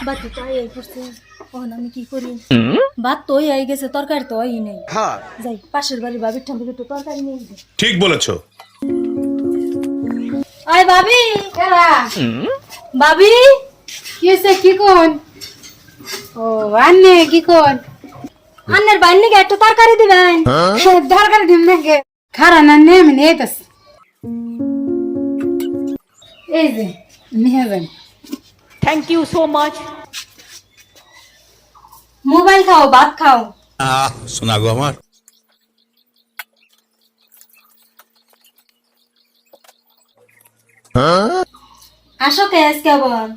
বাতি তো এই করছে ওহন আমি কি করি ভাত তো হয়ে গেছে তরকারি তো হয়ই নাই যাই পাশের বাড়ি ভাবির ঠান থেকে একটু তরকারি নিয়ে আসবে ঠিক বলেছো আয় ভাবি কেরা ভাবি কি হয়েছে কি কোন ও আন্নে কি কোন আন্নের বাইরে একটু তরকারি দিবেন দরকার দিন নাকি খারা না নে আমি নিয়ে আসি এই যে নিয়ে যান Thank you so much. Mobile খাও ভাত খাও শোনা গো আমার আসো কে আজকে আবার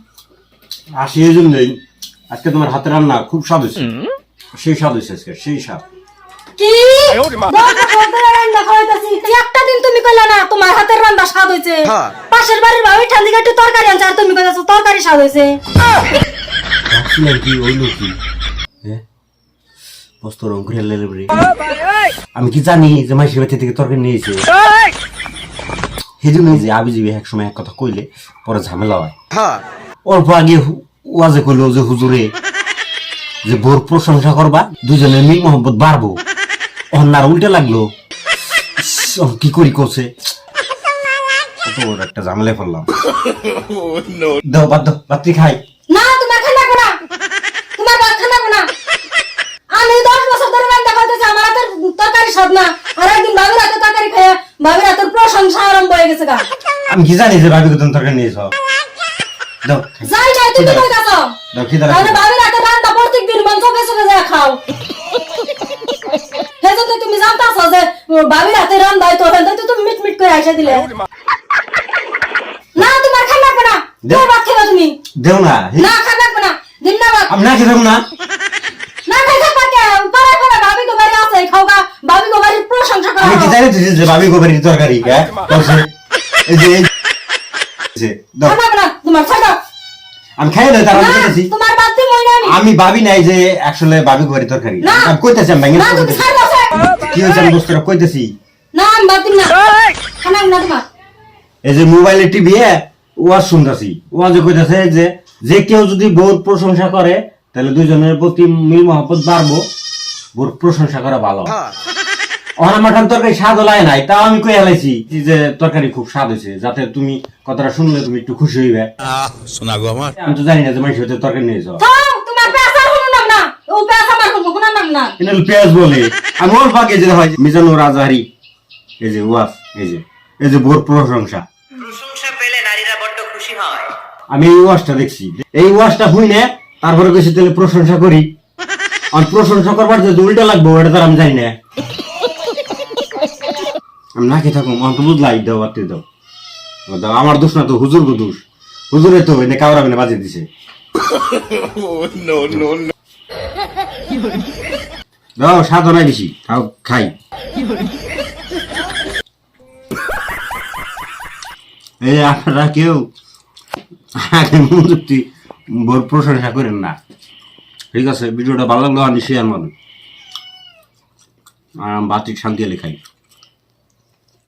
আসি এই জন্যই আজকে তোমার হাতের রান্না খুব স্বাদ হয়েছে সেই স্বাদ হয়েছে আজকে সেই স্বাদ কি রান্না খাইতাছি একটা দিন তুমি কইলা না তোমার হাতের রান্না স্বাদ হইছে পাশের বাড়ির ভাবি ঠান্দি একটু তরকারি আনছে আর তুমি কইতাছো তরকারি স্বাদ হইছে ভাবছিলাম কি ওই লোকই বস্তু রং করে লেলে আমি কি জানি যে মাসির বাড়ি থেকে তরকারি নিয়েছে সেই জন্যই যে আবি যাবি এক সময় এক কথা কইলে পরে ঝামেলা হয় অল্প আগে ওয়াজে কইলো যে হুজুরে যে বোর প্রশংসা করবা দুজনের মিল মোহাম্মত বাড়বো অন্যার উল্টে লাগলো কি করি করছে একটা ঝামেলায় পড়লাম দাও বাদ দাও রাত্রি খাই না তোমার খানা না তোমার ভাত খানা না আমি 10 বছর ধরে রান্না খাইতেছি আমার হাতের তরকারি স্বাদ না আর একদিন ভাবির হাতের তরকারি খায় ভাবির হাতের প্রশংসা আরম্ভ হয়ে গেছে গা আমি কি জানি যে ভাবি কত তরকারি নিয়েছ দাও যাই যাই তুমি কইতাছো দাও কি দাও তাহলে ভাবির হাতের রান্না প্রত্যেকদিন মন চোখে চোখে যায় খাও হেজো তো তুমি জানতাছো যে ভাবির হাতের রান্না হয়তো তো তুমি মিট মিট করে আইসা দিলে না তোমার খানা না তোমার ভাত খাবে তুমি দেও না না খাবে না দিন না ভাত আমি না খেতাম না না খাইতে পাকে পারে পারে ভাবি গো বাড়ি আছে খাওগা ভাবি গো বাড়ির প্রশংসা করা আমি কি জানি যে ভাবি গোবরের তরকারি হ্যাঁ করছে এই যে দাও খানা না তোমার ছাড়া আমি খাই না তার আমি কইতাছি তোমার বাদ দি মইনা আমি ভাবি নাই যে আসলে ভাবি গোবরের তরকারি আমি কইতাছি আমি ভাঙে না তুমি ছাড়া কি হইছে আমি বস্তুটা কইতাছি না আমি বাদ দিম না খানা না তোমার এই যে মোবাইলে টিভি ওয়াজ শুনতাছি ওয়াজে কইতাছে যে যে কেউ যদি বউর প্রশংসা করে তাহলে দুইজনের প্রতি মিল মহব্বত বাড়বো বউর প্রশংসা করা ভালো আমার তরকারি স্বাদ লাগে নাই তাও আমি কই হেলাইছি যে তরকারি খুব স্বাদ হয়েছে যাতে তুমি কথাটা শুনলে তুমি একটু খুশি হইবে শোনা গো আমার আমি তো জানি না যে মানুষ হতে তরকারি নিয়েছ তোমার পেশা হলো না ও পেশা আমার কোনো নাম না কিন্তু পেঁয়াজ বলে আমি অল্প আগে যে হয় মিজানু রাজাহারি এই যে ওয়াজ এই যে বউর প্রশংসা পেলে নারীরা বড্ড খুশি হয় আমি এই ওয়াজটা দেখছি এই ওয়াজটা হই না তারপরে কইছি তাহলে প্রশংসা করি আর প্রশংসা করবার যে উল্টা লাগবো এটা তো আমি জানি না আমি না খেয়ে থাকুম অন্ত বুঝলাই দাও বাড়তে দাও দাও আমার দোষ না তো হুজুর গো দোষ হুজুরে তো এনে কাউরা মিলে বাজিয়ে দিছে দাও স্বাদ নাই বেশি তাও খাই এই আপনারা কেউ আগে মনোযুক্তি বড় প্রশংসা করেন না ঠিক আছে ভিডিওটা ভালো লাগলো আর শেয়ার করুন আর বাতিক শান্তি লেখাই